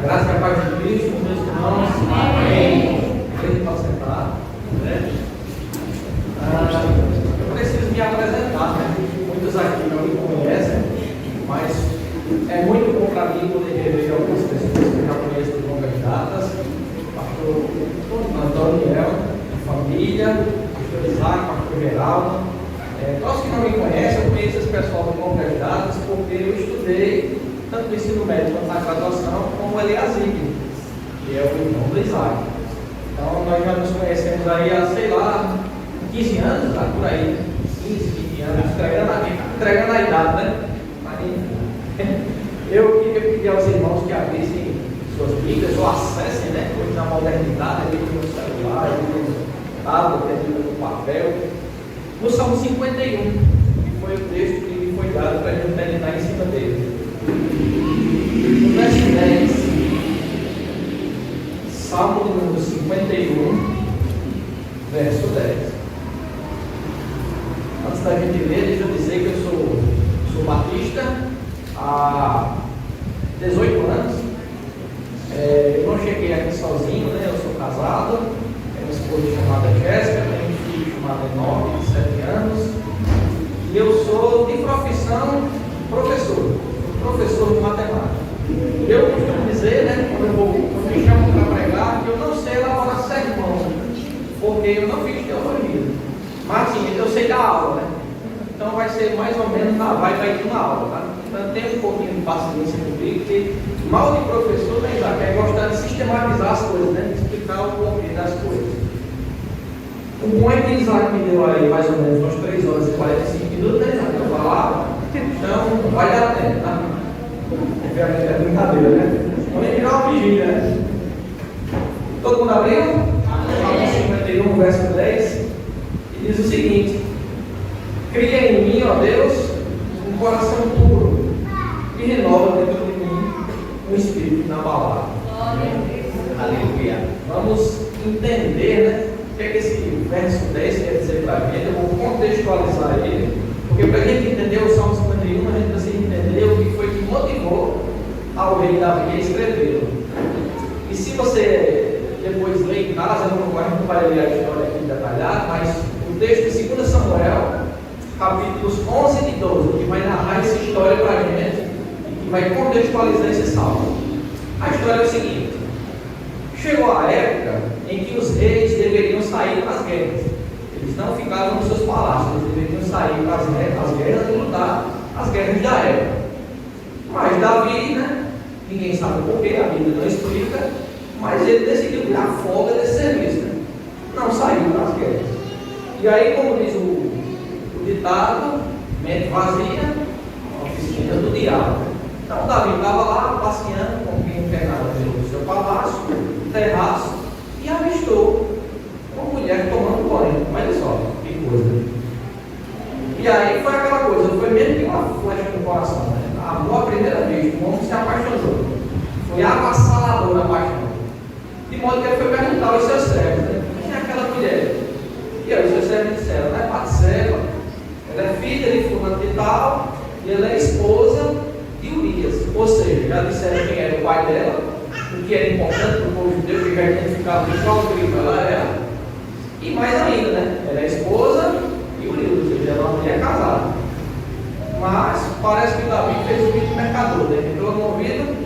graça e a paz de Cristo, meus irmãos. Amém. Ele pode sentar. Eu preciso me apresentar, né? Muitos aqui não me conhecem, mas é muito bom para mim poder rever algumas pessoas que eu já conheço de longas datas. Pastor Antônio, família, pastor Isaac, pastor Geraldo. Nós que não me conhecem, eu conheço esse pessoal de longas datas porque eu estudei tanto no ensino médio quanto na graduação como Eliasib, que é o irmão do Isaac. Então nós já nos conhecemos aí há, sei lá, 15 anos, tá? Por aí, 15, 20 anos, entregando a idade, né? Mas eu queria pedir aos irmãos que abrissem suas Bíblias ou acessem, né? Hoje na modernidade, ali no celular, ali no tablet, ali no papel, no Salmo 51, que foi o texto que me foi dado para a gente meditar em cima dele. No verso 10, Salmo número 51, verso 10. Antes da gente ler, deixa eu dizer que eu sou batista há 18 anos. Eu não cheguei aqui sozinho, né? Eu sou casado, tenho uma esposa chamada Jéssica, tenho um filho chamado Enoque, de 7 anos, e eu sou de profissão professor de matemática. Eu costumo dizer, né, quando me chamam para pregar, que eu não sei elaborar sermão, porque eu não fiz teologia. Mas sim, eu sei dar aula, né? Então vai ser mais ou menos na vibe de uma aula, tá? Então tem um pouquinho de paciência comigo, porque mal de professor, né, Isaac, é gostar de sistematizar as coisas, né? De explicar o porquê das coisas. O bom é que Isaac me deu aí mais ou menos umas 3 horas e 45 minutos, né, Isaac? Eu falava, então vai dar tempo, tá? É brincadeira, né? Vamos virar uma vigília, né? Todo mundo abriu? Salmo 51, verso 10, e diz o seguinte: cria em mim, ó Deus, um coração puro e renova dentro de mim um espírito inabalável. Aleluia. Vamos entender, né? O que é que esse verso 10 quer dizer para a gente. Eu vou contextualizar ele, porque para a gente entender o Salmo 51, a gente precisa entender o que foi que motivou ao rei Davi a escrevê-lo. E se você depois ler em casa, a gente não vai ler a história aqui detalhada, mas o texto de 2 Samuel, capítulos 11 e 12, que vai narrar essa história para a gente e que vai contextualizar esse salmo. A história é o seguinte: chegou a época em que os reis deveriam sair para as guerras. Eles não ficavam nos seus palácios, eles deveriam sair para as guerras e lutar as guerras da época. Mas Davi, né? Ninguém sabe porquê, a Bíblia não explica, mas ele decidiu dar folga desse serviço, né? Não saiu para as guerras. E aí, como diz o ditado, mente vazia, oficina do diabo. Então Davi estava lá passeando com quem não quer nada no seu palácio, terraço, e avistou uma mulher tomando banho. Olha só, que coisa. E aí foi aquela coisa, foi mesmo que uma flecha no coração, né? Amor à primeira vez, o homem se apaixonou. Foi avassalador na paixão. De modo que ele foi perguntar aos seus servos, né? Quem é aquela mulher? E aí os seus servos disseram: ela é Batseba, ela é filha de fulano de tal, e ela é esposa de Urias. Ou seja, já disseram quem era o pai dela, o que era importante para o povo judeu, que já identificava de qual tribo ela era. E mais ainda, né? Ela é esposa de Urias, ou seja, ela é uma mulher casada. Mas parece que Davi fez o vídeo mercador, né? Entrou no ouvido,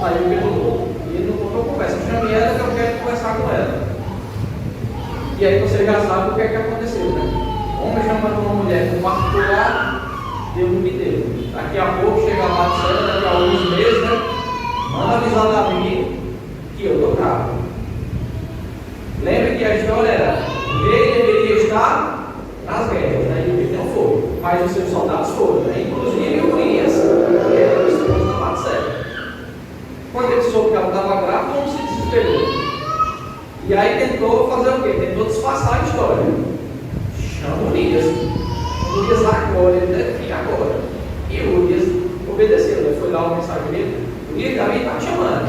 saiu pelo outro. E ele não contou conversa. Chame ela que eu quero conversar com ela. E aí você já sabe o que é que aconteceu, né? O homem chamando uma mulher no particular, Deus não me deu. Daqui a pouco chega lá de céu, daqui a alguns meses, né? Manda avisar Davi que eu estou bravo. Lembre que a história era: o rei deveria estar nas guerras, né? E o rei não foi, mas os seus soldados foram, né? Inclusive o Urias, que era o esposo da Batseba. Quando ele soube que ela estava grávida, o homem se desesperou. E aí tentou fazer o quê? Tentou disfarçar a história. Chama Urias. Urias agora, ele deve vir agora. E Urias obedeceu, né? Foi lá o mensageiro. Urias, Davi está te chamando.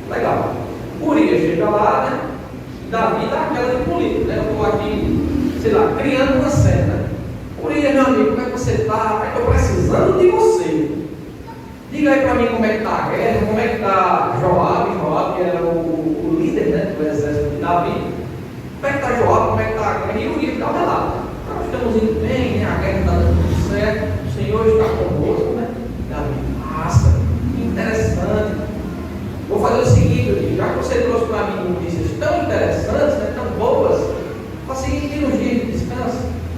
Legal. Urias chega lá, né? Davi dá aquela de político, né? Eu estou aqui, sei lá, criando uma cena. Urias, meu amigo, como é que você está? Eu estou precisando de você. Diga aí para mim como é que está a guerra, como é que está Joabe, que era o líder, né, do exército de Davi. Como é que está Joabe, como é que está a guerra? E Urias dá um relato. Nós estamos indo bem, né? A guerra está dando tudo certo, o Senhor está conosco, né? Davi, massa, interessante. Vou fazer o seguinte, Urias, já que você trouxe para mim notícias tão interessantes, né, tão boas, faça o seguinte, tira um dia de descanso,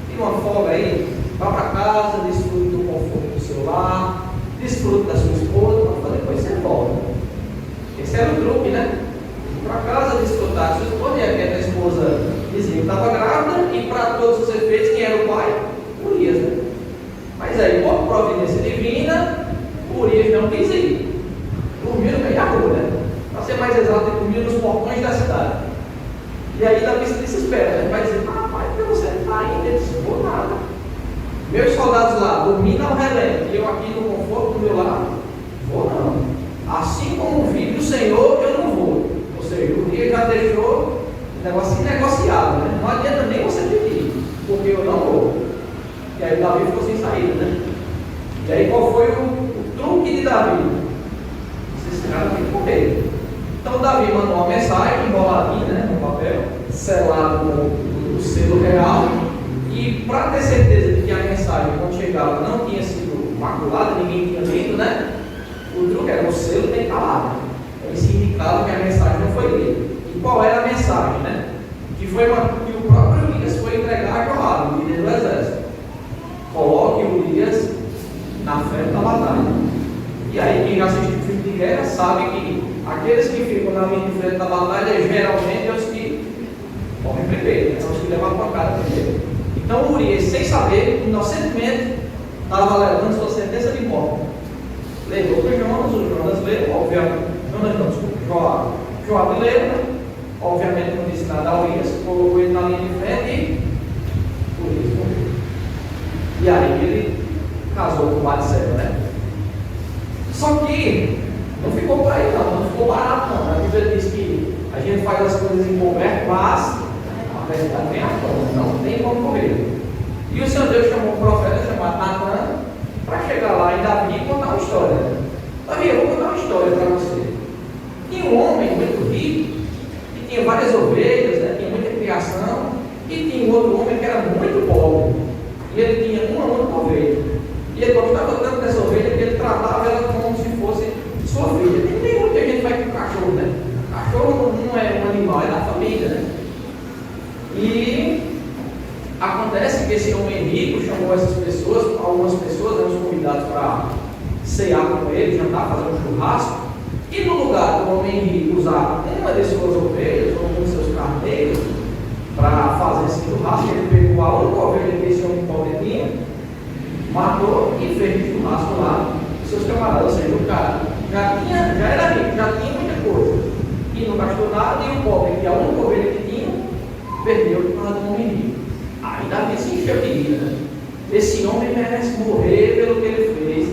tira uma folga aí, vá para casa, desfrute do conforto do seu lar, desfrute da sua esposa, para depois você volta. Esse era o truque, né? Ir para casa, desfrutar da sua esposa, e a esposa dizia que estava grávida, e para todos os efeitos, quem era o pai? Urias, né? Mas aí, por providência divina, Urias não quis ir. Dormiu no meio da rua, né? Para ser mais exato, ele dormiu nos portões da cidade. E aí Davi se desespera, né? Vai dizer, pai, por que você não está indo? Ele disse, vou nada. Meus soldados lá, dormindo ao relento, e eu aqui no conforto do meu lar, vou não. Assim como vive o Senhor, eu não vou. Ou seja, o Urias já deixou o negócio negociado, né? Não adianta nem você pedir, porque eu não vou. E aí Davi ficou sem saída, né? E aí qual foi o truque de Davi? Esse cara tem que correr. Então Davi mandou uma mensagem emboladinha, né, no papel, selado com o selo real. E para ter certeza de que a mensagem, quando chegava, não tinha sido maculada, ninguém tinha lido, né? O truque era o selo tem que estar lá. Isso indicava que a mensagem não foi lida. E qual era a mensagem, né? Que o próprio Urias foi entregar a Joabe, o líder do exército. Coloque Urias na frente da batalha. E aí, quem já assistiu filme de guerra sabe que aqueles que ficam na linha de frente da batalha geralmente é os que morrem primeiro, né? São os que levam a pancada primeiro. Então Urias, sem saber, inocentemente, estava levando sua sentença de morte. Levou para Jonas, o Jonas leu, obviamente. Joabe leu, né? Obviamente não disse nada a Urias, colocou ele na linha de frente e Urias morreu. E aí ele casou com Batseba, né? Só que não ficou por aí não ficou barato não. A Bíblia diz que a gente faz as coisas em coberto, mas a verdade vem à tona, não tem como correr. E o Senhor Deus chamou um profeta chamado Natan para chegar lá em Davi e contar uma história. Davi, eu vou contar uma história para você. Tinha um homem muito rico, que tinha várias ovelhas, né, tinha muita criação, e tinha um outro homem que era muito pobre, e ele tinha uma única ovelha. E ele gostava tanto dessa ovelha que ele tratava ela como se fosse sua filha. E tem muita gente que vai com cachorro, né? Cachorro não é um animal, é da família, né? E acontece que esse homem rico chamou essas pessoas, algumas pessoas, eram convidados para cear com ele, jantar, fazer um churrasco. E no lugar do homem rico usar uma de suas ovelhas ou um de seus carneiros para fazer esse churrasco, ele pegou a única ovelha que esse homem pobre tinha, matou e fez um churrasco lá com seus camaradas. Ou seja, o cara já era rico, já tinha muita coisa e não gastou nada, e o pobre, que a única ovelha que tinha, perdeu por causa do homem rico. Aí Davi se encheu de ira, né? Esse homem merece morrer pelo que ele fez.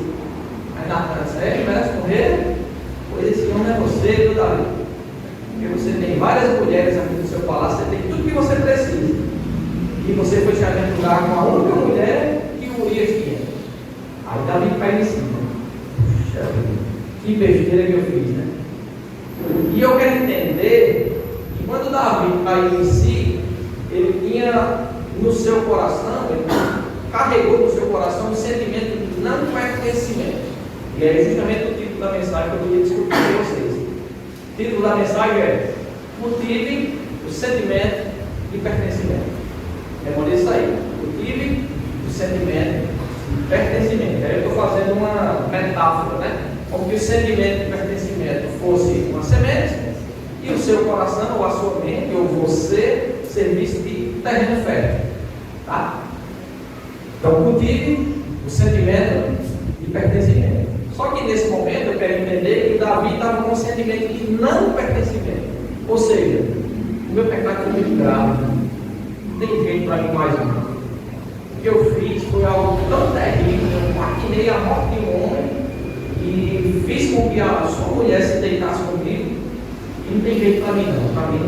Aí Natan disse, ele merece morrer? Pois esse homem é você, viu, Davi? Porque você tem várias mulheres aqui no seu palácio, você tem tudo que você precisa. E você foi se aventurar com a única mulher que o Urias tinha. Aí Davi cai em cima. Puxa, que besteira que eu fiz, né? E eu quero entender que quando Davi caiu em si, ele tinha no seu coração, ele carregou no seu coração um sentimento de não pertencimento. E é justamente o título da mensagem que eu queria discutir com vocês. O título da mensagem é Cultive o sentimento de pertencimento. Memorize isso aí. Cultive o sentimento de pertencimento. Aí eu estou fazendo uma metáfora, né? Como que o sentimento de pertencimento fosse uma semente e o seu coração, ou a sua mente, ou você, servisse de terreno fértil. Tá? Então, cultive o sentimento de pertencimento. Só que nesse momento eu quero entender que Davi estava com um sentimento de não pertencimento. Ou seja, o meu pecado foi muito grave. Não tem jeito para mim mais um. O que eu fiz foi algo tão terrível. Eu maquinei a morte de um homem e fiz com que a sua mulher se deitasse comigo. E não tem jeito para mim não. Para mim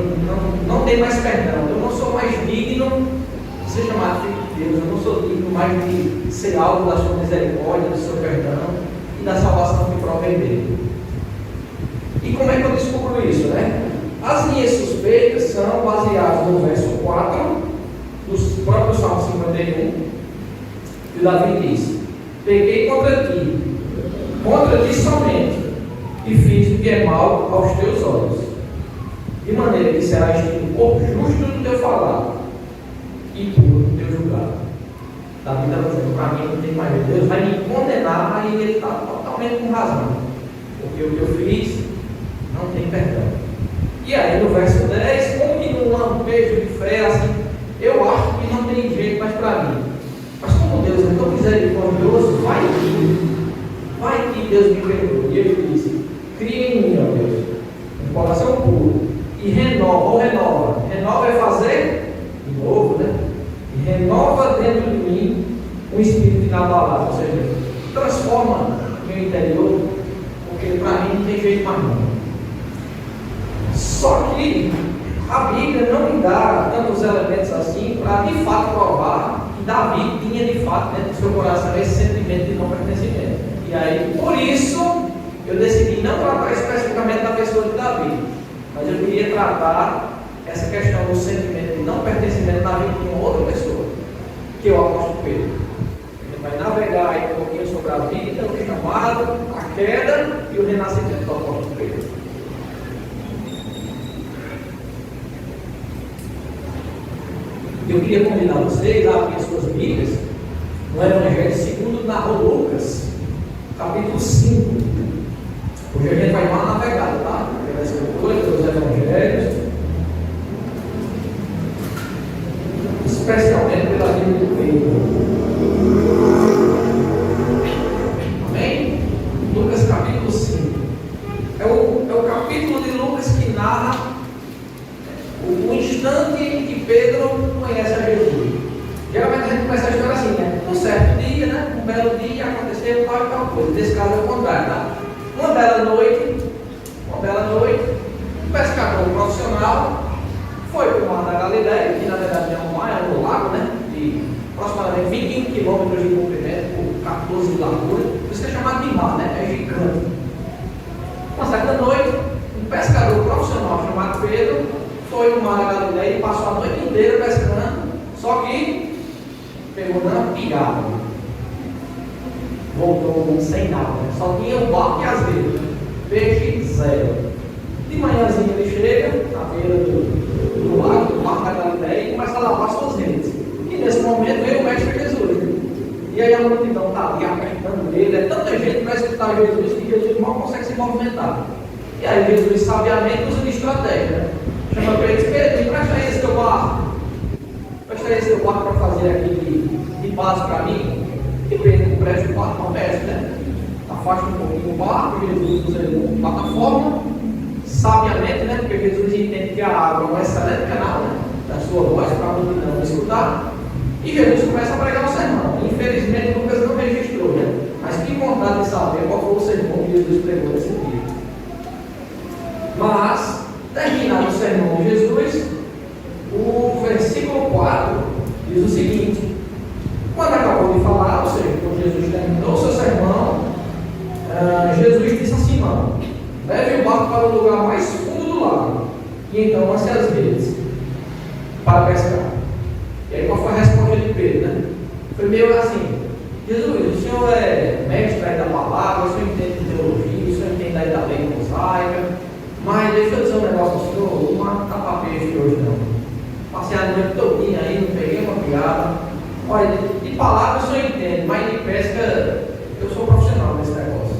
não tem mais perdão. Eu não sou mais digno de ser chamado filho de Deus. Eu não sou digno mais de ser alvo da sua misericórdia, do seu perdão. e da salvação que provém dele. E como é que eu descubro isso, né? As minhas suspeitas são baseadas no verso 4 do próprio Salmo 51, e Davi diz: peguei contra ti somente, e fiz o que é mal aos teus olhos, de maneira que serás tido por justo no teu falar e puro no teu julgado. Davi está dizendo: para mim não tem mais jeito, Deus vai me condenar, aí ele está totalmente com razão, porque o que eu fiz não tem perdão. E aí no verso 10, como que num lampejo de fé, assim, eu acho que não tem jeito mais para mim. Mas como Deus é tão misericordioso, vai que Deus me perdoe. E ele disse: cria em mim, ó Deus, um coração puro, e renova é fazer de novo, né? E renova dentro de mim um espírito inabalável, ou seja, transforma meu interior, porque para mim não tem jeito mais não. Só que a Bíblia não me dá tantos elementos assim para de fato provar que Davi tinha de fato dentro do seu coração esse sentimento de não pertencimento. E aí, por isso, eu decidi não tratar especificamente da pessoa de Davi, mas eu queria tratar essa questão do sentimento de não pertencimento na vida de uma outra pessoa, que é o apóstolo Pedro. Ele vai navegar aí um pouquinho sobre a vida, o chamado, a queda e o renascimento do apóstolo Pedro. Eu queria convidar vocês a abrir suas Bíblias no Evangelho segundo narrou Lucas, capítulo 5. Hoje a gente vai dar uma navegada, tá? Pela escritura, pelos Evangelhos, especialmente pela Bíblia do Pedro. Amém? Lucas capítulo 5. É o capítulo de Lucas que narra o instante em que Pedro conhece a Jesus. Geralmente a gente começa a história assim, né? Um certo dia, né? Um belo dia aconteceu tal e tal coisa. Nesse caso é o contrário, tá? Uma bela noite, um pescador profissional foi para o Mar da Galileia, que na verdade é um lago, né? De aproximadamente 21 quilômetros de comprimento por 14 de largura. Por isso que é chamado de mar, né? É gigante. Uma certa noite, um pescador profissional chamado Pedro foi no Mar da Galileia e passou a noite inteira pescando, só que pegou na pigada. Voltou sem nada, né? Só tinha o barco e as redes, peixe zero. De manhãzinha ele chega na beira do lago, do Mar da Galileia, e começa a lavar suas redes. E nesse momento veio o Mestre Jesus. E aí a multidão está ali apertando ele, é tanta gente para escutar Jesus que Jesus mal consegue se movimentar. E aí Jesus sabiamente usa de estratégia, né? Chama para eles: Pedro, empresta aí esse teu barco. Empresta aí esse teu barco para fazer aqui de base para mim. E Pedro empresta o barco para o mestre, né? Afasta um pouquinho o barco, Jesus usa ele como plataforma, sabiamente, né? Porque Jesus entende que a água é um excelente canal, né? Da sua voz para a multidão escutar. E Jesus começa a pregar o sermão. Infelizmente Lucas não registrou, né? Mas que vontade de saber qual foi o sermão que Jesus pregou nesse dia. Mas, terminado o sermão de Jesus, o versículo 4 diz o seguinte: quando acabou de falar, ou seja, quando Jesus terminou o seu sermão, Jesus disse a Simão: leve o barco para o lugar mais fundo do lago, e então lance as redes para pescar. E aí qual foi a resposta de Pedro, né? Foi meio assim: Jesus, o senhor é mestre aí da palavra, o senhor entende de teologia, o senhor entende aí da lei mosaica, mas deixa eu dizer um negócio ao senhor, não mata para peixe hoje não. Passei a noite todinha aí, não peguei uma piada. Olha, de palavra o senhor entende, mas de pesca eu sou profissional nesse negócio.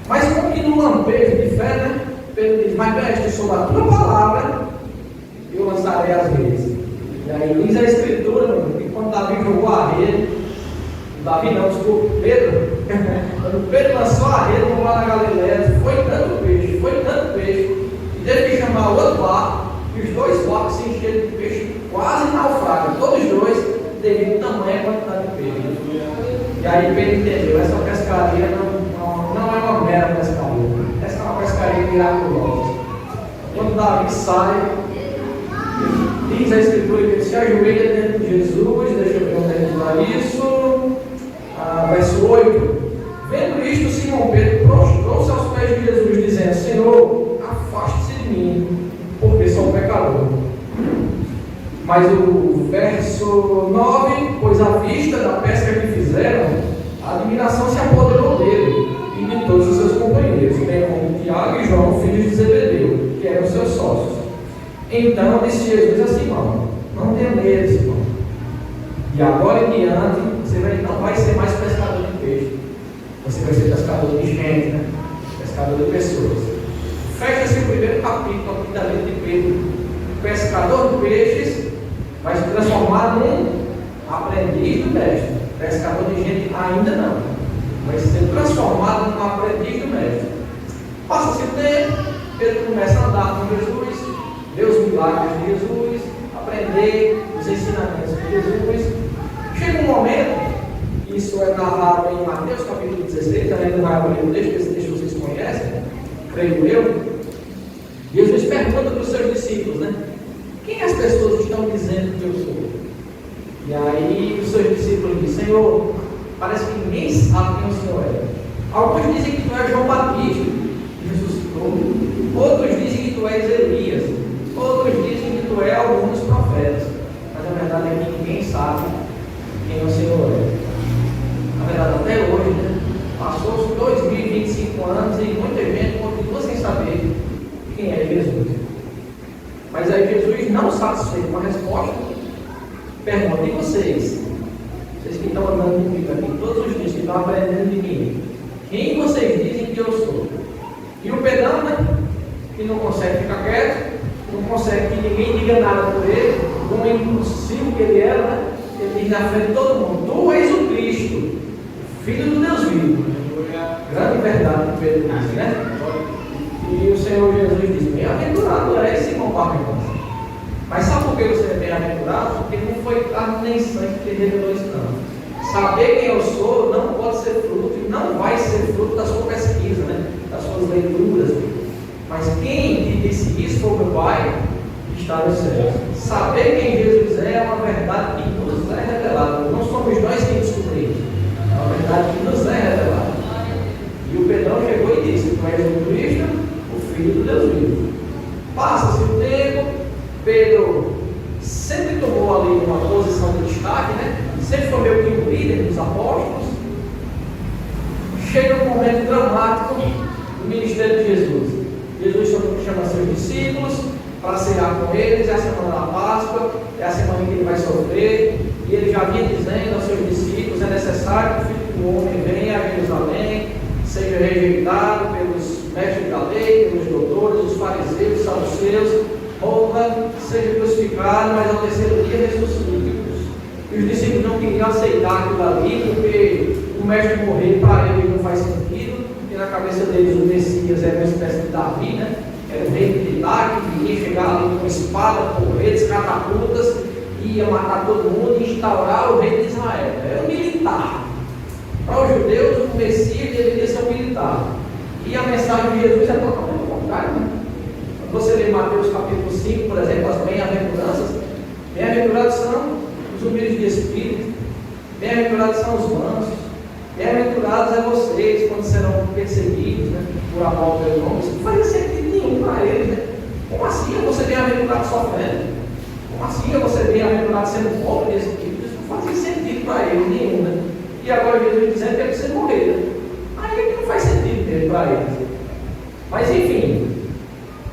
Mas como que no lampejo de fé, né? Pedro diz: mas mestre, sobre a tua palavra eu lançarei as redes. E aí diz a escritura, que quando Davi jogou a rede, Davi não, desculpa, Pedro, quando Pedro lançou a rede no Mar da Galileia, foi tanto peixe, e teve que chamar o outro barco, e os dois barcos se encheram de peixe, quase naufragam, todos os dois, devido ao tamanho e quantidade de peixe. E aí Pedro entendeu: essa pescaria não é uma mera pescaria, essa é uma pescaria miraculosa. Quando Davi sai, diz a escritura que ele se ajoelha diante de Jesus. Deixa eu ver onde é que está isso. Verso 8: vendo isto, Simão Pedro prostrou-se aos pés de Jesus, dizendo: Senhor, afaste-se de mim, porque sou pecador. Mas o verso 9: pois à vista da pesca que fizeram, a admiração se apoderou dele e de todos os seus companheiros, bem como Tiago e João, filhos de Zebedeu, que eram seus sócios. Então disse Jesus a Simão: não tenha medo, Simão. E agora em diante, você não vai ser mais pescador de peixe. Você vai ser pescador de gente, né? Pescador de pessoas. Fecha-se o primeiro capítulo aqui da letra de Pedro. O pescador de peixes vai se transformar num aprendiz do mestre. Pescador de gente ainda não. Vai ser transformado num aprendiz do mestre. Passa-se o tempo, Pedro começa a andar com Jesus, ver os milagres de Jesus, aprender os ensinamentos de Jesus. Chega um momento, isso é narrado em Mateus capítulo 16, também não vai abrir o texto, esse texto vocês conhecem, creio eu. Jesus pergunta para os seus discípulos, né? Quem as pessoas estão dizendo que eu sou? E aí os seus discípulos dizem: Senhor, parece que ninguém sabe quem o Senhor é. Alguns dizem que tu és João Batista, que ressuscitou. Outros dizem que tu és Elias. Outros dizem que tu és algum dos profetas. Mas a verdade é que ninguém sabe quem o Senhor é. Na verdade, até hoje, né? Passou-se 2025 anos e muita gente continua sem saber quem é Jesus. Mas aí Jesus, não satisfeito com a resposta, pergunta: e vocês? Vocês que estão andando comigo aqui todos os dias, que estão aprendendo de mim, quem vocês dizem que eu sou? E o Pedrão, né? Que não consegue ficar quieto, não consegue que ninguém diga nada por ele, como impossível que ele era, né? Ele diz na frente de todo mundo: tu és o Cristo, Filho do Deus vivo. Grande verdade que Pedro diz, né? E o Senhor Jesus diz: bem-aventurado é Simão Barjona. Mas sabe por que você é bem-aventurado? Porque não foi carne nem sangue que revelou isso, não. Saber quem eu sou não pode ser fruto, e não vai ser fruto da sua pesquisa, né? Das suas leituras. Mas quem te disse isso foi o meu Pai que está nos céus. Saber quem Jesus é uma verdade que nos é revelada. Não somos nós quem descobrimos. É uma verdade que nos é revelada. E o Pedrão chegou e disse: tu és o Cristo, o Filho do Deus vivo. Passa-se o tempo, Pedro sempre tomou ali uma posição de destaque, né? Sempre foi meio que o líder dos apóstolos. Chega um momento dramático do ministério de Jesus. Jesus chama seus discípulos para cear com eles. É a semana da Páscoa, é a semana em que ele vai sofrer. E ele já vinha dizendo aos seus discípulos: é necessário que o Filho do Homem venha a Jerusalém, seja rejeitado pelos mestres da lei, pelos doutores, os fariseus, os saduceus, morra, seja crucificado, mas ao terceiro dia ressuscite. E os discípulos não queriam aceitar aquilo ali, porque o mestre morrer para ele não faz sentido, e na cabeça deles o Messias era uma espécie de Davi, né? Era um rei militar que queria chegar ali com espada, porretes, catapultas, ia matar todo mundo e instaurar o rei de Israel. Era um militar. Para os judeus, o Messias deveria ser um militar. E a mensagem de Jesus é totalmente o contrário, né? Quando você lê Mateus capítulo 5, por exemplo, as bem-aventuranças, bem-aventurados são os humildes de espírito, bem-aventurados são os mansos, bem-aventurados é vocês quando serão perseguidos, né, por amor pelo nome. Isso não fazia sentido nenhum para eles, né? Como assim eu vou ser bem-aventurado sofrendo? Como assim eu vou ser bem-aventurado sendo pobre de espírito? Isso não fazia sentido para eles nenhum, né? E agora Jesus dizendo que é preciso morrer, né? Aí não faz sentido mesmo para eles. Mas enfim,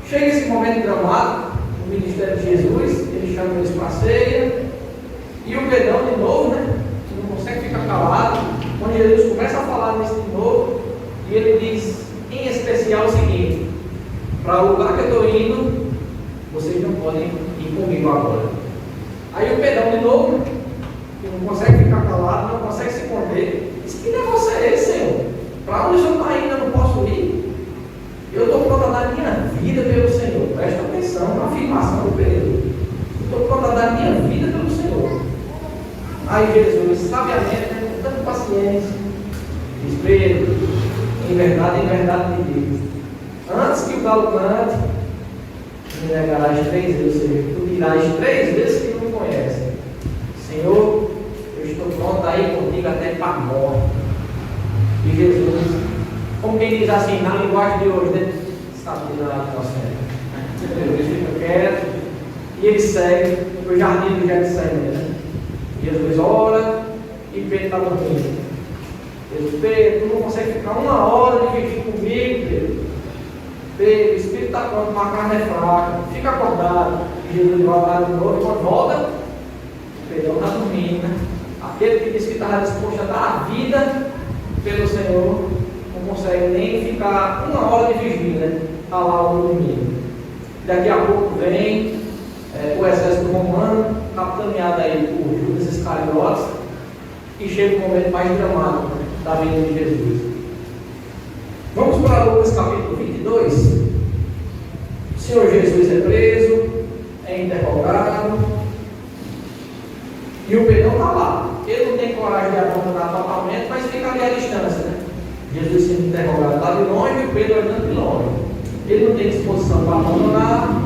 chega esse momento dramático no ministério de Jesus, ele chama eles para a ceia, e o Pedrão de novo, né? Que não consegue ficar calado. Quando Jesus começa a falar nisso de novo, e ele diz em especial o seguinte: para o lugar que eu estou indo, vocês não podem ir comigo agora. Aí o Pedrão de novo, que não consegue ficar calado, não consegue se conter, diz: que negócio é esse, Senhor? Para onde o Senhor está indo? Eu não posso ir. Eu estou pronto a dar minha vida pelo Senhor. Presta atenção na afirmação do Pedro. Eu estou pronto a dar minha vida pelo Senhor. Aí Jesus, sabiamente, com tanta paciência, diz: Pedro, em verdade me digo, antes que o galo cante, me negarás 3 vezes, ou seja, tu dirás 3 vezes que não me conhece. Senhor, eu estou pronto a ir contigo até para a morte. E Jesus Como quem diz assim, na linguagem de hoje, né? Estabilidade da cena. Ele fica quieto e ele segue o jardim do Getsemane, né? Jesus ora e Pedro está dormindo. Ele, Pedro, tu não consegue ficar 1 hora de vigília comigo, Pedro. Pedro, o espírito está pronto, mas a carne é fraca. Fica acordado. E Jesus vai orar de novo e quando volta, Pedro está dormindo, né? Aquele que disse que estava disposto a dar a vida pelo Senhor, não consegue nem ficar 1 hora de vigília, né? Está lá dormindo. Daqui a pouco vem o exército romano, capitaneado aí por Judas Iscariotes, e chega o momento mais dramático da vida de Jesus. Vamos para Lucas capítulo 22. O Senhor Jesus é preso, é interrogado, e o Pedro está lá. Ele não tem coragem de abandonar totalmente, mas fica ali à distância, né? Jesus sendo interrogado lá de longe e o Pedro olhando de longe. Ele não tem disposição para abandonar,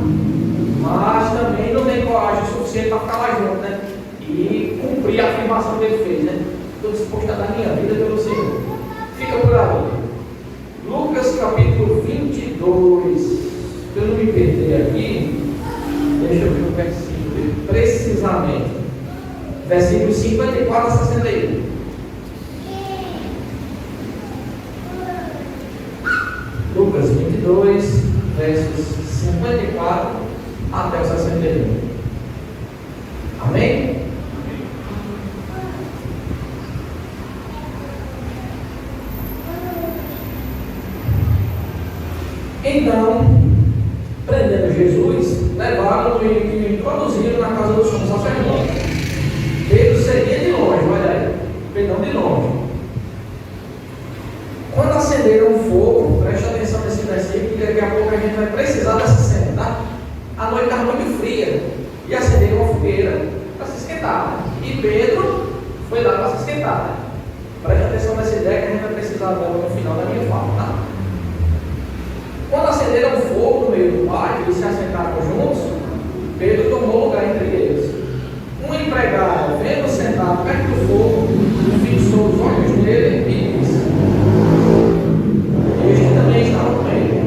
mas também não tem coragem suficiente para ficar lá junto, né? E cumprir a afirmação que ele fez, né? Estou disposto a dar minha vida pelo Senhor. Fica por ali. Lucas capítulo 22. Se eu não me perder aqui, deixa eu ver o versículo precisamente. Versículos 54 a 61. Lucas 22, versos 54 até o 61. Amém? Então, prendendo Jesus, levaram-no e o introduziram na casa do sumo sacerdote. Pedro seguia de longe, olha aí, Pedro de longe. Quando acenderam o fogo, preste atenção nesse versículo, que daqui a pouco a gente vai precisar dessa cena, tá? A noite estava muito fria, e acenderam uma fogueira para se esquentar. E Pedro foi lá para se esquentar. Preste atenção nessa ideia que a gente vai precisar dela no final da minha fala, tá? Quando acenderam o fogo no meio do pátio e se assentaram juntos, Pedro tomou lugar entre eles. Um empregado, vendo sentado perto do fogo, fixou os olhos nele e disse: Este também estava com ele.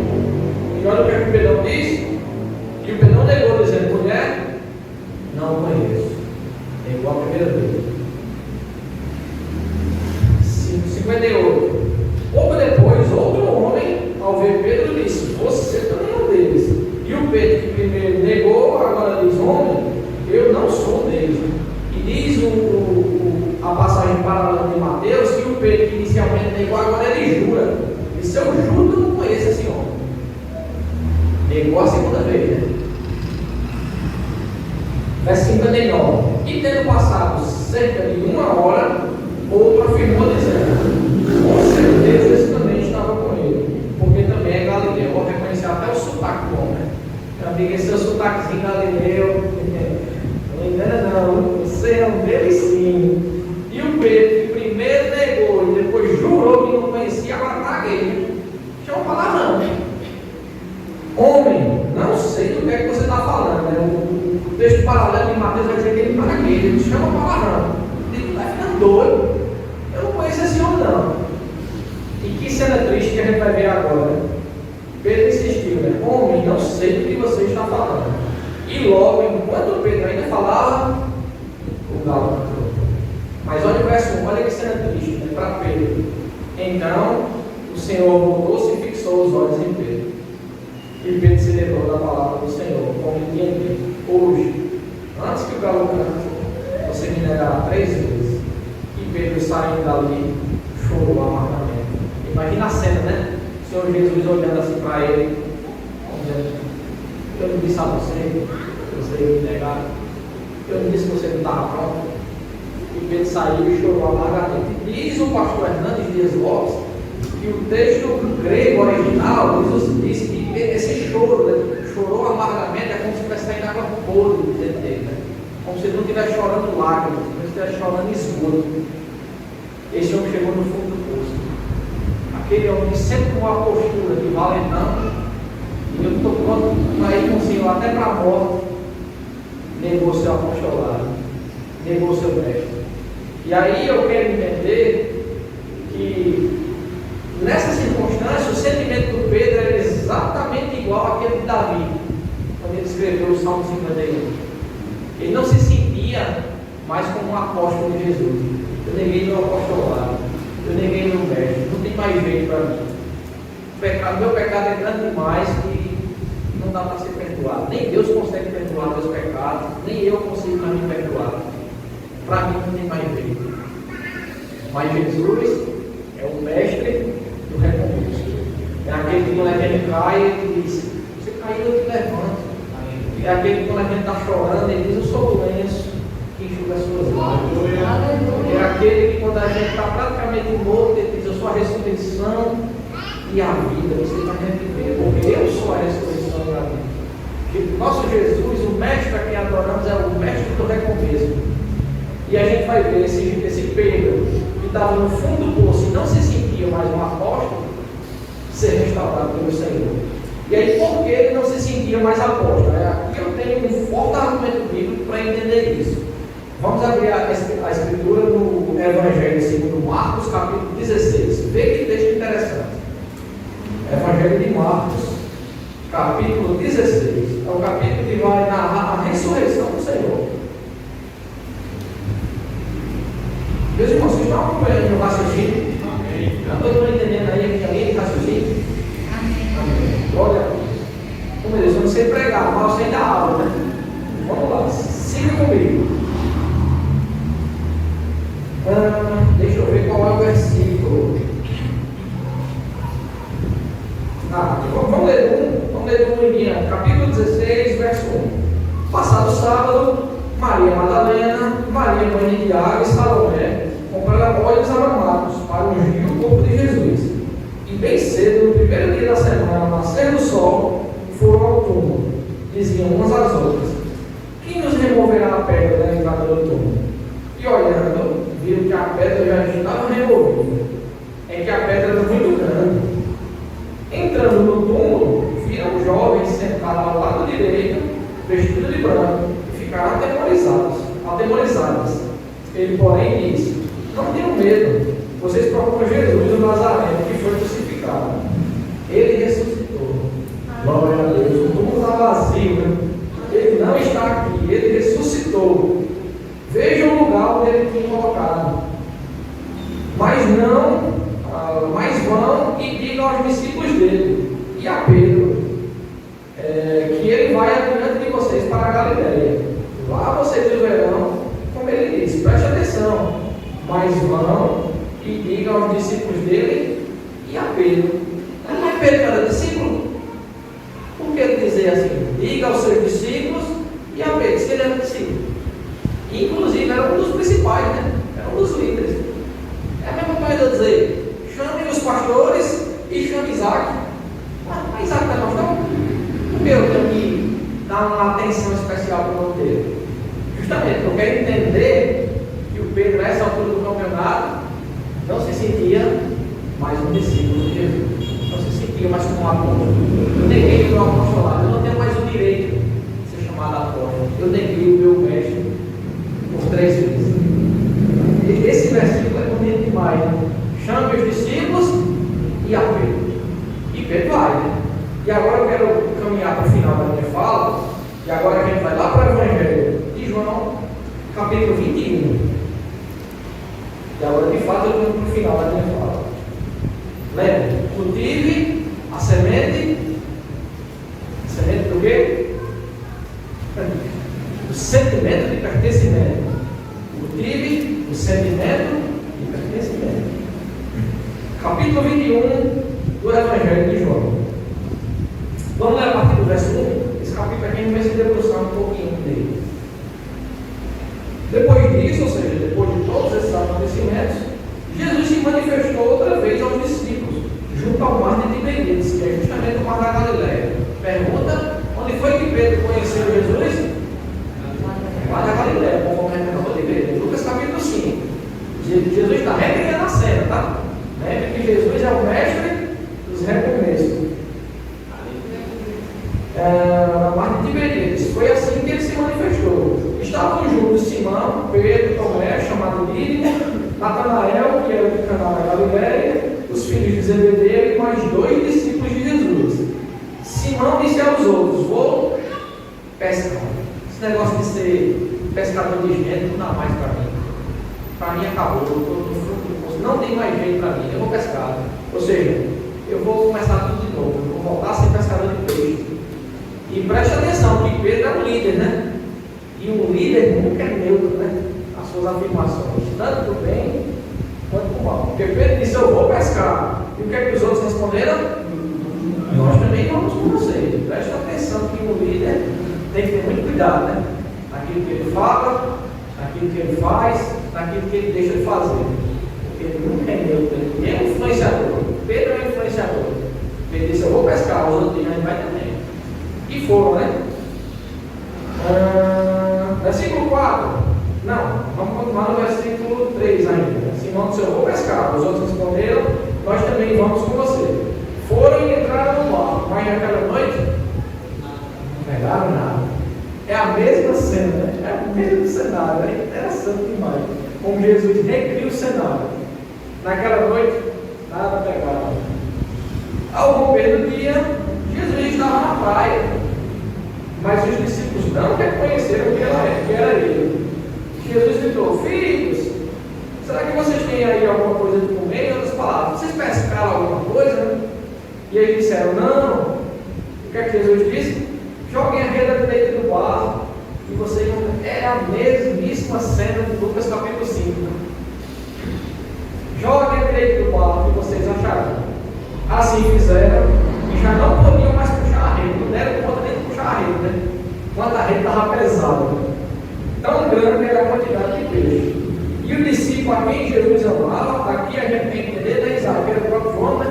E olha o que o Pedrão disse. E o Pedrão negou, dizendo: Mulher, não o conheço. Negou a primeira vez. 58. Pouco depois, outro homem, ao ver Pedro, disse: Você também é um deles. E o Pedro, que primeiro negou, agora diz: Homem, eu não sou um deles. E diz a passagem paralela de Mateus que o Pedro, que inicialmente negou, agora ele jura. E se eu juro, eu não conheço esse homem. Negou a segunda vez, né? Verso 59. E tendo passado cerca de 1 hora, outro afirmou, dizendo: Com certeza esse também estava com ele, porque também é galileu. Eu vou reconhecer até o sotaque do homem. Eu digo, esse seu sotaquezinho galileu. Não engana não, você é um deles sim. E o Pedro, que primeiro negou e depois jurou que não conhecia, agora caguei. Chama palavrão. Homem, não sei do que é que você está falando, né? O texto paralelo de Mateus vai dizer que ele caguei, ele chama palavrão. Ele vai ficando doido. Eu não conheço esse homem não. E que cena triste que a gente vai ver agora. Pedro insistiu, né? Homem, não sei do que você está falando. E logo, enquanto Pedro ainda falava, o galo cantou. Mas olha o verso 1, olha que cena triste, né? Para Pedro. Então, o Senhor voltou-se e fixou os olhos em Pedro. E Pedro se lembrou da palavra do Senhor, como ele tinha dito: Hoje, antes que o galo cante, você me negará 3 vezes. E Pedro, saindo dali, chorou amargamente. Imagina a cena, né? O Senhor Jesus olhando assim para ele, dizendo: Eu não disse a você ia me negar. Eu não disse que você não estava pronto. E Pedro saiu e chorou amargamente. Diz o pastor Hernandes Dias Lopes que o texto grego original diz que esse choro, né, chorou amargamente, é como se estivesse saindo água podre dentro dele, né? Como se ele não estivesse chorando lágrimas, como se estivesse chorando esgoto. Esse homem chegou no fundo do poço. Aquele homem sempre com uma postura de valentão, e eu estou pronto para ir com o Senhor até para a morte, negou seu apostolado, negou seu mestre. E aí eu quero entender que nessa circunstância Davi, quando ele escreveu o Salmo 51. Ele não se sentia mais como um apóstolo de Jesus. Eu neguei meu apostolado, eu neguei meu mestre, não tem mais jeito para mim. Meu pecado é grande demais que não dá para ser perdoado. Nem Deus consegue perdoar meus pecados, nem eu consigo mais me perdoar. Para mim não tem mais jeito. Mas Jesus é o mestre do recomeço. É aquele que quando a gente cai, ele diz: você caiu, eu te levanto. É aquele que quando a gente está chorando, ele diz: eu sou o lenço que enxuga as suas lágrimas. É aquele que quando a gente está praticamente morto, ele diz: eu sou a ressurreição e a vida. Você vai reviver, porque eu sou a ressurreição e a vida. Nosso Jesus, o mestre a quem adoramos, é o mestre do recomeço. E a gente vai ver esse Pedro, que estava no fundo do poço e não se sentia mais um apóstolo, ser restaurado pelo Senhor. E aí, por que ele não se sentia mais apóstolo? Aqui eu tenho um forte argumento bíblico para entender isso. Vamos abrir a escritura no Evangelho segundo Marcos, capítulo 16. Vê que texto interessante. Evangelho de Marcos, capítulo 16. É o capítulo que vai narrar a ressurreição do Senhor. Meus irmãos, vocês estão acompanhando o raciocínio? Amém. Eu estou entendendo aí que alguém raciocínio? Amém. Glória a Deus. Como eu disse, eu não sei pregar, mas eu sei dar aula, né? Vamos lá, siga comigo. Deixa eu ver qual é o versículo. Vamos ler do 1 em diante, capítulo 16, verso 1. Passado o sábado, Maria Madalena, Maria mãe de Tiago e Salomé compraram óleos aromados para ungir o corpo de Jesus. E bem cedo, no primeiro dia da semana, ao nascer do sol, foram ao túmulo. Diziam umas às outras: quem nos removerá a pedra da entrada do túmulo? E olhando, viram que a pedra já estava removida. É que a pedra era muito grande. Entrando no túmulo, viram um jovem sentado ao lado direito, vestido de branco, e ficaram atemorizadas. Ele, porém, disse: não tenham medo, vocês procuram Jesus, o Nazareno, que foi crucificado. Ele ressuscitou. Glória a Deus. O túmulo está vazio, né? Ele não está aqui, ele ressuscitou. Vejam o lugar onde ele tinha colocado. Mas vão e digam aos discípulos dele e a Pedro que ele vai adiante de vocês para a Galileia. Lá vocês o verão, como ele disse. Preste atenção. Mas vão e digam aos discípulos dele e a Pedro. Não é Pedro era discípulo? Por que ele dizer assim? Diga aos seus discípulos e a Pedro. Diz que ele era discípulo. Inclusive era um dos principais, né? Era um dos líderes. É a mesma coisa dizer: chame os pastores e chame Isaac. Mas Isaac não é pastor? Por que eu tenho que dar uma atenção especial para o nome dele? Justamente, eu quero entender que o Pedro, nessa altura do campeonato, não se sentia mais um discípulo de Jesus. Não se sentia mais como um apóstolo. Eu neguei o meu apostolado. Eu não tenho mais o direito de ser chamado apóstolo. Eu neguei o meu mestre por 3 vezes. E esse versículo é bonito demais, né? Chame os discípulos e a Pedro. E Pedro vai, né? E agora eu quero caminhar para o final da minha fala. E agora a gente vai lá para o Evangelho de João, capítulo 21. E agora, de fato, eu vou para o final da minha fala. Lembra? Cultive a semente. Semente do quê? O sentimento de pertencimento. Cultive o sentimento de pertencimento. Capítulo 21 do Evangelho de João. Vamos ler a partir do verso 1. Esse capítulo aqui a gente vai se debruçar um pouquinho dele. Depois disso, ou seja, depois de todos esses acontecimentos, Jesus se manifestou outra vez aos discípulos, junto ao mar de Tiberíades, que é justamente o mar da Galileia. Pergunta: onde foi que Pedro conheceu Jesus? Mar da Galileia, conforme a gente acabou de ver. Lucas capítulo 5. Jesus está recriando a cena, tá? Lembre que Jesus é o mestre dos recomeços. Na mar de Tiberíades. Foi assim que ele se manifestou. Estavam juntos Simão, Pedro, Tomé, chamado Dídimo, Natanael, que era do Caná da Galileia, os filhos de Zebedeu e mais 2 discípulos de Jesus. Simão disse aos outros: pescar. Esse negócio de ser pescador de gente não dá mais para mim. Para mim acabou, eu estou no fundo do poço, não tem mais jeito para mim, eu vou pescar. Ou seja, eu vou começar tudo de novo, eu vou voltar a ser pescador de peixe. E preste atenção, que Pedro é um líder, né? E um líder nunca é neutro, né? As suas afirmações, tanto do bem quanto do mal. Porque Pedro disse, eu vou pescar. E o que é que os outros responderam? Nós também vamos com você. Preste atenção que o líder tem que ter muito cuidado, né? Naquilo que ele fala, naquilo que ele faz, naquilo que ele deixa de fazer. Porque ele nunca é neutro, ele é um influenciador. Pedro é um influenciador. Ele disse, eu vou pescar, os outros dizem, vai também. E foram, né? Versículo 4. Não, vamos continuar no versículo 3 ainda. Simão disse, eu vou pescar. Os outros responderam, nós também vamos com você. Foram e entraram no barco, mas naquela noite não pegaram nada. É a mesma cena, né? É o mesmo cenário, é interessante demais. Como Jesus recria o cenário. Naquela noite, nada pegaram. Ao romper do dia, Jesus estava na praia, mas os discípulos não reconheceram que era ele. Jesus gritou, filhos, será que vocês têm aí alguma coisa de comer? Em outras palavras, vocês pescaram alguma coisa? Né? E eles disseram, não. O que é que Jesus disse? Joguem a rede dentro do barco e vocês vão ver. É a mesmíssima cena de Lucas capítulo 5. Joguem a rede do barco e vocês acharão. Assim fizeram e já não podiam mais puxar a rede. Não deram conta nem de puxar a rede, né? Quando a rede estava pesada. Tão grande era a quantidade de peixe. E o discípulo a quem Jesus amava, aqui a gente tem que entender, né, Isaac? Era o próprio João, né?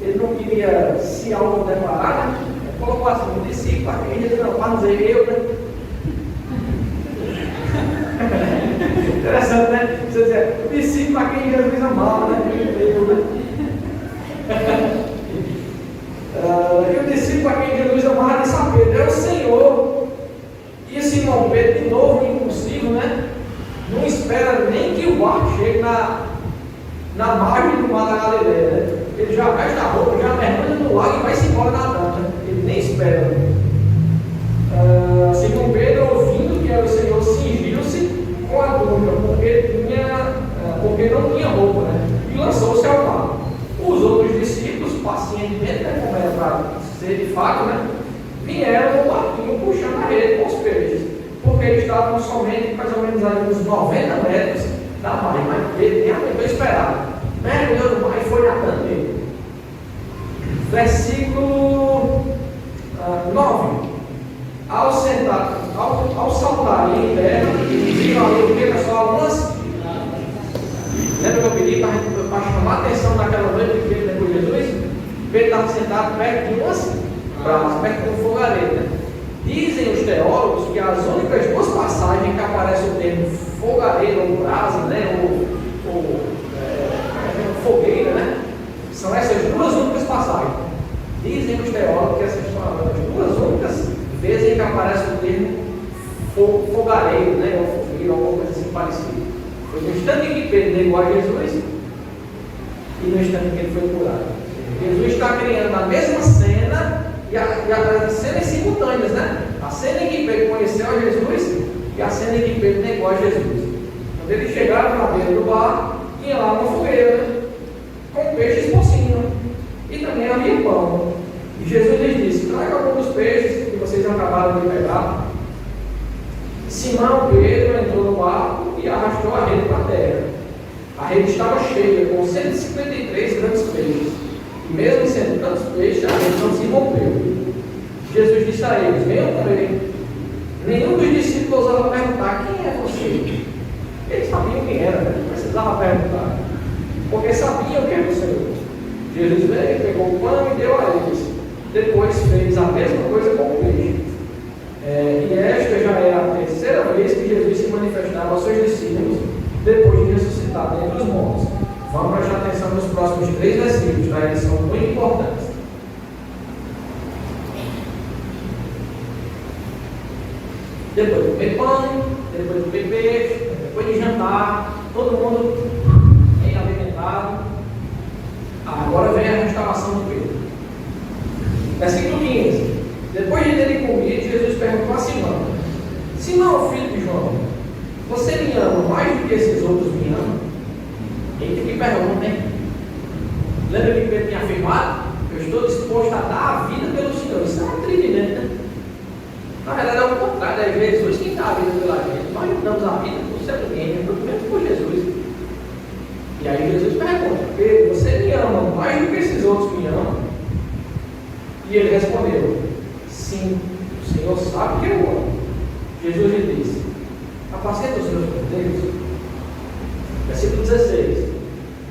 Ele não queria se autodeclarar, né? Colocou assim, o discípulo a quem Jesus amava, dizer eu, né? Interessante, né? Você dizer, o discípulo a quem Jesus amava, né? Eu, né? E o discípulo a quem Jesus amava disse a Pedro, é o Senhor. E Simão Pedro, de novo, impossível, né? Não espera nem que o barco chegue na margem do mar da Galileia, né? Ele já veste a roupa, já mergulha no lago e vai-se embora nadando, né? Ele nem espera. Simão Pedro, ouvindo que era o Senhor, cingiu-se com a túnica, porque não tinha roupa, né? E lançou-se ao mar. Os outros discípulos, pacientemente, né, como era para ser de fato, né? Vieram no barquinho puxando a rede com os peixes, porque eles estavam somente mais ou menos ali uns 90 metros da margem, mas ele nem aguentou esperar. Mergulhou no mar e foi nadando ele. Versículo 9. Ao saltarem em terra, viram ali o que, pessoal? Algumas. Lembra que eu pedi para chamar a atenção naquela noite que Pedro depois de Jesus? Pedro estava sentado perto de umas brasas, perto de um fogareiro. Né? Dizem os teólogos que as únicas duas passagens que aparece o termo fogareiro ou brasa, né? ou fogueira, né? São essas duas únicas passagens. Dizem os teólogos que essas são as duas únicas vezes em que aparece o termo fogareiro, né? Ou fogueira, ou alguma coisa assim parecida. Foi no instante em que Pedro negou a Jesus e no instante em que ele foi curado. Jesus está criando a mesma cena e as cenas simultâneas, né? A cena em que Pedro conheceu a Jesus e a cena em que Pedro negou a Jesus. Quando eles chegaram na beira do bar, tinha lá uma fogueira, né? Com peixes por cima. E também havia pão. E Jesus lhes disse, traga alguns dos peixes que vocês acabaram de pegar. Simão Pedro entrou no barco e arrastou a rede para a terra. A rede estava cheia, com 153 grandes peixes. E mesmo sendo tantos peixes, a rede não se rompeu. Jesus disse a eles, venham comer. Nenhum dos discípulos ousava perguntar, quem é você? Eles sabiam quem era, né? Não precisava perguntar. Porque sabiam quem era o Senhor. Jesus veio, pegou o pão e deu a eles. Depois fez a mesma coisa com o peixe. E esta já era a terceira vez que Jesus se manifestava aos seus discípulos, depois de ressuscitar dentre os mortos. Vamos prestar atenção nos próximos 3 versículos, tá? Eles são muito importantes. Depois de comer pão, depois de comer peixe, depois de jantar, todo mundo bem alimentado. Agora vem a restauração do Pedro. Versículo 15. Depois de terem comido, Jesus perguntou a Simão: Simão, filho de João, você me ama mais do que esses outros me amam? Eita, que pergunta, hein? Lembra que Pedro tinha afirmado? Eu estou disposto a dar a vida pelo Senhor. Isso é um atrevimento, né? Na verdade é o contrário, é Jesus quem dá a vida pela gente. Nós não damos a vida por ser ninguém, é primeiro por Jesus. E aí Jesus pergunta: Pedro, você me ama mais do que esses outros me amam? E ele respondeu: sim, o Senhor sabe que eu amo. Jesus lhe disse: apacenta os meus cordeiros. Versículo 16.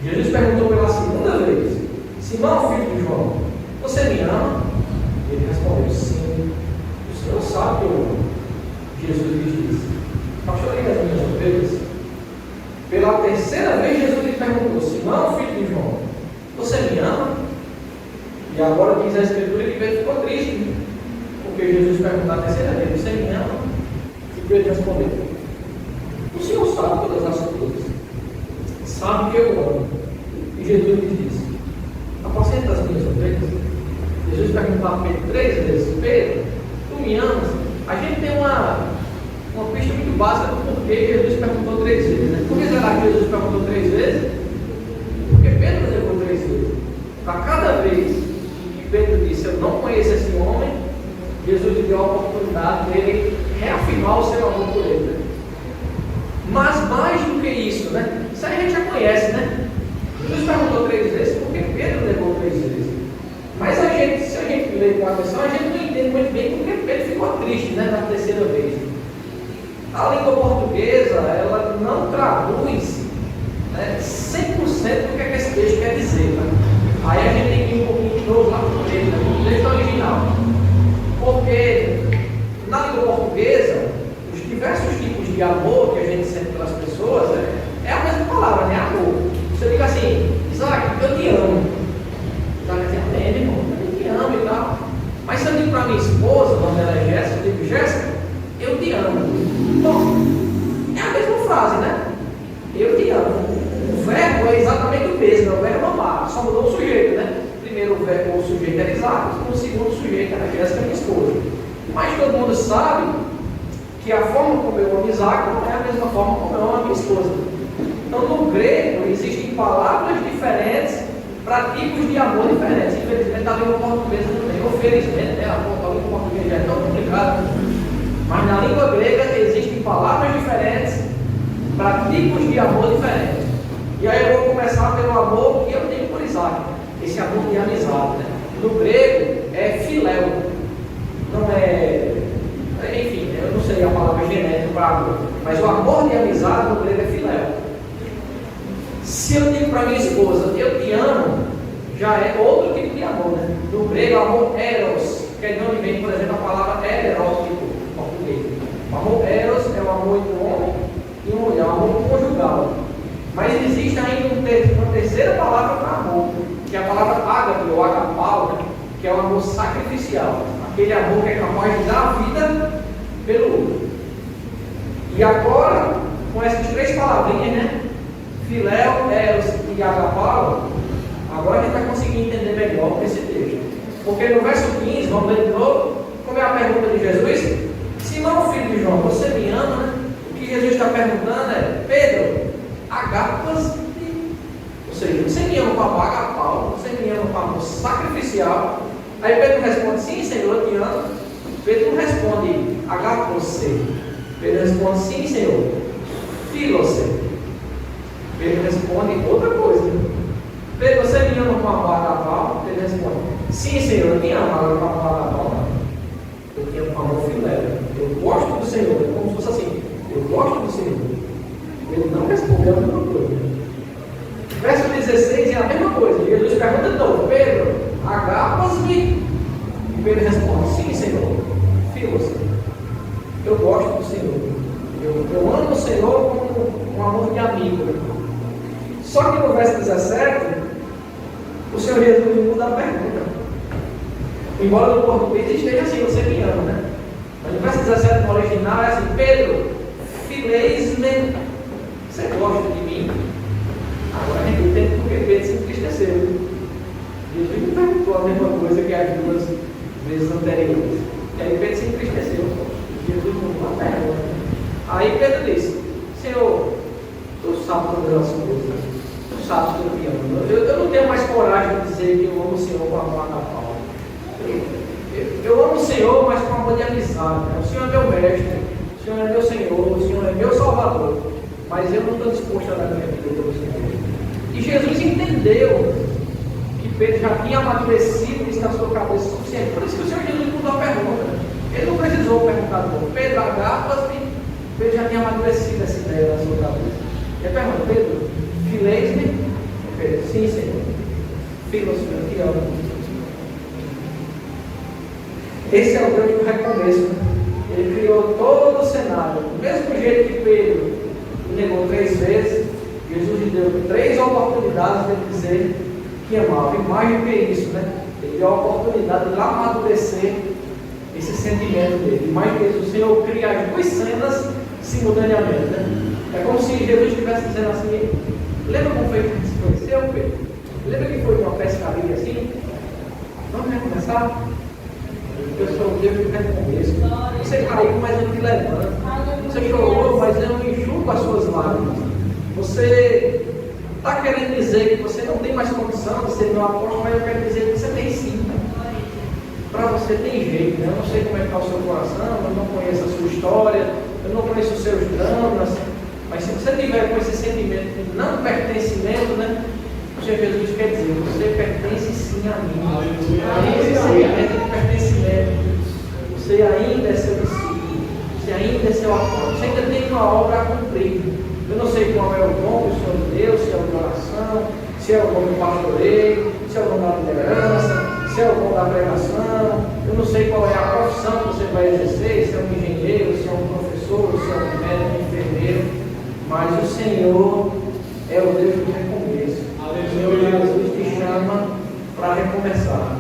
Jesus perguntou pela segunda vez: Simão, filho de João, você me ama? E ele respondeu: sim, o Senhor sabe que eu amo. Jesus lhe disse: pastorei as minhas ovelhas. Pela terceira vez Jesus lhe perguntou: Simão, filho de João, você me ama? E agora diz a Escritura que Pedro ficou triste, porque Jesus perguntou a terceira vez: você me ama? E Pedro respondeu: o Senhor sabe todas as coisas, sabe que eu amo. E Jesus lhe disse: apacenta as minhas ovelhas. Jesus perguntou a Pedro 3 vezes: Pedro, tu me amas? A gente tem uma pista muito básica do porquê Jesus perguntou 3 vezes, né? Por que será que Jesus perguntou 3 vezes? Porque Pedro levou 3 vezes. Para cada vez que Pedro disse: eu não conheço esse homem, Jesus lhe deu a oportunidade dele reafirmar o seu amor por ele, né? Mas mais do que isso, né? Isso aí a gente já conhece, né? Jesus perguntou 3 vezes porque Pedro levou 3 vezes. Mas se a gente ler com atenção, a gente não entende muito bem porque Pedro ficou triste, né, na terceira vez. A língua portuguesa, ela não traduz, né, 100% do que esse texto quer dizer. Né? Aí a gente tem que ir um pouquinho de novo lá para o texto, né, no texto original. Porque na língua portuguesa, os diversos tipos de amor que a gente sente pelas pessoas é a mesma palavra, né? Amor. Você diga assim: Isaac, eu te amo. Isaac diz: amém, meu irmão, eu te amo e tal. Mas se eu digo para minha esposa, o nome dela é Jéssica, eu digo: Jéssica, eu te amo. Bom, é a mesma frase, né? Eu te amo. O verbo é exatamente o mesmo, é o verbo amar, só mudou o sujeito, né? Primeiro o sujeito era Isaac, o segundo sujeito era Jéssica, minha esposa. Mas todo mundo sabe que a forma como eu amo Isaac não é a mesma forma como eu amo a minha esposa. Então, no grego, existem palavras diferentes para tipos de amor diferentes. Infelizmente, a língua portuguesa não tem. Ou felizmente, né? A língua portuguesa já é tão complicada. Mas na língua grega existem palavras diferentes para tipos de amor diferentes. E aí eu vou começar pelo amor que eu tenho por Isaac. Esse amor de amizade, né? No grego é filéu. Não é... Enfim, eu não sei a palavra genérica para amor. Mas o amor de amizade no grego é filéu. Se eu digo para minha esposa: eu te amo, já é outro tipo de amor, né? No grego, amor eros, que é de onde vem, por exemplo, a palavra erótico, em português. O amor eros é o amor entre um homem e uma mulher, o amor conjugal. Mas existe ainda uma terceira palavra para amor, que é a palavra ágape ou agapau, né? Que é o amor sacrificial, aquele amor que é capaz de dar a vida pelo outro. E agora, com essas 3 palavrinhas, né? Filéu, eros e agapau, agora a gente vai conseguir entender melhor esse texto. Porque no verso 15, vamos ler de novo, como é a pergunta de Jesus: Simão, filho de João, você me ama, né? O que Jesus está perguntando é: Pedro, agapas-me? Ou seja, você me ama com amor agapau, você me ama com amor sacrificial. Aí Pedro responde: sim, Senhor, eu te amo. Pedro não responde agapose. Pedro responde: sim, Senhor, filose. Pedro responde outra coisa. Pedro, você me ama com amor agapau? Pedro responde: sim, Senhor, eu te amo. Agora com amor agapau não. Eu te amo com amor filéu. Eu gosto do Senhor. É como se fosse assim: eu gosto do Senhor. Ele não respondeu a mesma coisa. Verso 16 é a mesma coisa. Jesus pergunta de novo: Pedro, agapas-me? E Pedro responde: sim, Senhor, filos. Eu gosto do Senhor. Eu amo o Senhor com um amor de amigo. Só que no verso 17, o Senhor Jesus muda a pergunta. Embora no português esteja assim: você me ama, né? Mas no verso 17 no original é assim: Pedro, fileis-me, você gosta de mim? Agora a gente entende porque Pedro se entristeceu. Jesus não perguntou a mesma coisa que as 2 vezes anteriores. de amizade, né? O Senhor é meu mestre, o Senhor é meu Senhor, o Senhor é meu Salvador, mas eu não estou disposto a dar minha vida pelo Senhor. E Jesus entendeu que Pedro já tinha amadurecido isso na sua cabeça o suficiente. Por isso que o Senhor Jesus mudou a pergunta. Ele não precisou perguntar de novo. Pedro, agapas-me. Pedro já tinha amadurecido essa ideia na sua cabeça. Ele pergunta, Pedro, fileis-me? Pedro, sim, Senhor. Filos, Senhor, que amo. Esse é o Deus do recomeço. Ele criou todo o cenário. Do mesmo jeito que Pedro negou 3 vezes, Jesus lhe deu 3 oportunidades de dizer que amava. E mais do que isso, né? Ele deu a oportunidade de amadurecer esse sentimento dele. E mais do que isso, o Senhor cria as 2 cenas simultaneamente. Né? É como se Jesus estivesse dizendo assim: lembra como foi que se conheceu, Pedro? Lembra que foi uma pescaria assim? Vamos recomeçar? Eu sou o Deus do recomeço. Você caiu, mas eu te levanto. Você chorou, mas eu enxugo as suas lágrimas. Você está querendo dizer que você não tem mais condição de ser meu apóstolo, mas eu quero dizer que você tem sim. Para você tem jeito, né? Eu não sei como é que está o seu coração, eu não conheço a sua história, eu não conheço os seus dramas, mas se você tiver com esse sentimento de não pertencimento, né? O Senhor Jesus quer dizer, você pertence sim a mim. Esse sentimento de pertencimento. Você ainda é seu discípulo, você ainda é seu apóstolo, você ainda tem uma obra a cumprir. Eu não sei qual é o dom que o Senhor deu, se é o de oração, se é o dom do pastoreio, se é o dom da liderança, se é o dom da pregação. Eu não sei qual é a profissão que você vai exercer, se é um engenheiro, se é um professor, se é um médico, um enfermeiro. Mas o Senhor é o Deus do recomeço. O Senhor Jesus te chama para recomeçar.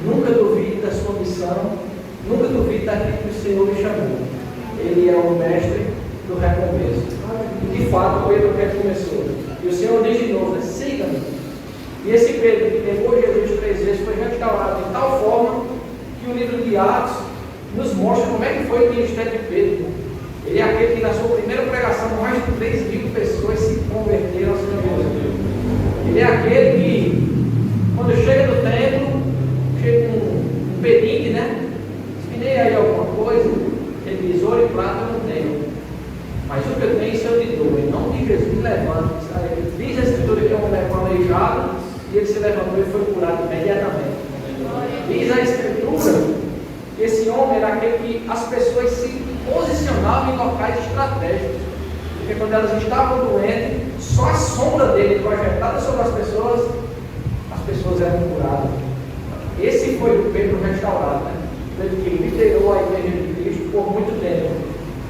Nunca duvide da sua missão, nunca duvide daquilo que o Senhor lhe chamou. Ele é o mestre do recomeço. E de fato Pedro recomeçou. E o Senhor diz de novo, siga-me. E esse Pedro que negou Jesus 3 vezes foi restaurado de tal forma que o livro de Atos nos mostra como é que foi o ministério de Pedro. Ele é aquele que na sua primeira pregação mais de 3.000 pessoas se converteram ao Senhor Jesus. Ele é aquele que, quando chega no templo, chega um pedinte, né? Espinei aí alguma coisa, ele diz, ouro e prata eu não tenho. Mas o que eu tenho, isso eu te dou. Em nome de Jesus, me levanta. Diz a Escritura que é um homem aleijado, e ele se levantou e foi curado imediatamente. Diz a Escritura que esse homem era aquele que as pessoas se posicionavam em locais estratégicos. Porque quando elas estavam doentes, só a sombra dele projetada sobre as pessoas eram curadas. Esse foi o Pedro restaurado, né? Pedro que liderou a igreja de Cristo por muito tempo.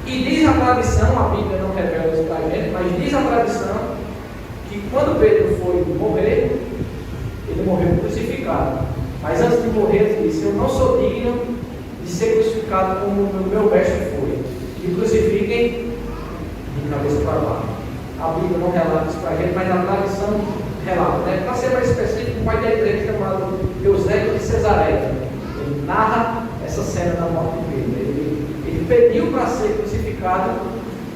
E diz a tradição, a Bíblia não revela isso para a gente, mas diz a tradição que quando Pedro foi morrer, ele morreu crucificado. Mas antes de morrer, ele disse: eu não sou digno de ser crucificado como o meu mestre foi. Me crucifiquem de cabeça para baixo. A Bíblia não relata isso para a gente, mas a tradição relata. Né? Para ser mais específico, um pai da igreja chamado Eusébio de Cesareia, ele narra essa cena da morte de Pedro. Ele pediu para ser crucificado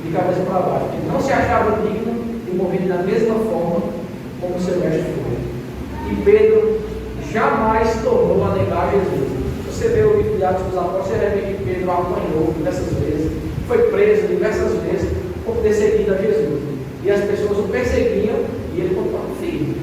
de cabeça para baixo. Ele não se achava digno de morrer da mesma forma como seu mestre foi. E Pedro jamais tornou a negar Jesus. Você vê o livro de Atos dos Apóstolos, você vai ver que Pedro apanhou diversas vezes, foi preso diversas vezes por ter seguido a Jesus. E as pessoas o perseguiam e ele continuava firme.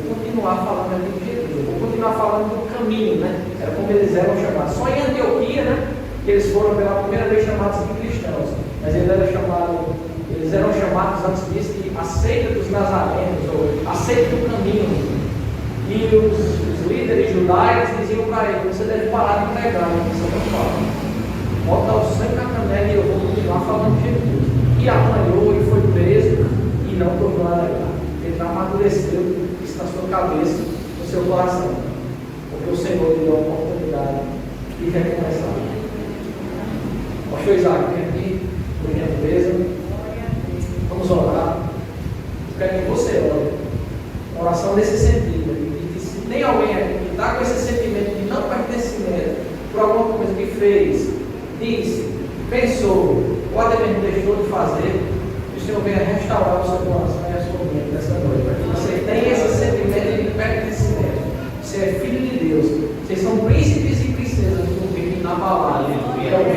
Vou continuar falando aqui de Jesus, vou continuar falando do caminho, né? Era como eles eram chamados. Só em Antioquia, né? Que eles foram pela primeira vez chamados de cristãos. Mas eles eram chamados antes disso de a seita dos nazarenos, ou a seita do caminho. E os líderes judaicos diziam para ele: você deve parar de pregar, você não fala. Bota o sangue na canela e eu vou continuar falando de Jesus. E apanhou e foi preso e não tornou a negar. Ele já amadureceu isso na sua cabeça, no seu coração. Porque o Senhor lhe deu a oportunidade de recomeçar. Pastor Isaac, vem aqui, por gentileza. Vamos orar. Eu quero que você ore. Uma oração nesse sentido. E se tem alguém aqui que está com esse sentimento de não pertencimento por alguma coisa que fez, disse, pensou, ou até mesmo deixou de fazer, que o Senhor venha restaurar o seu coração e a sua mente nessa noite. Para que você tenha esse sentimento de pertencimento. Você é filho de Deus. Vocês são príncipes e princesas do reino inabalável. é o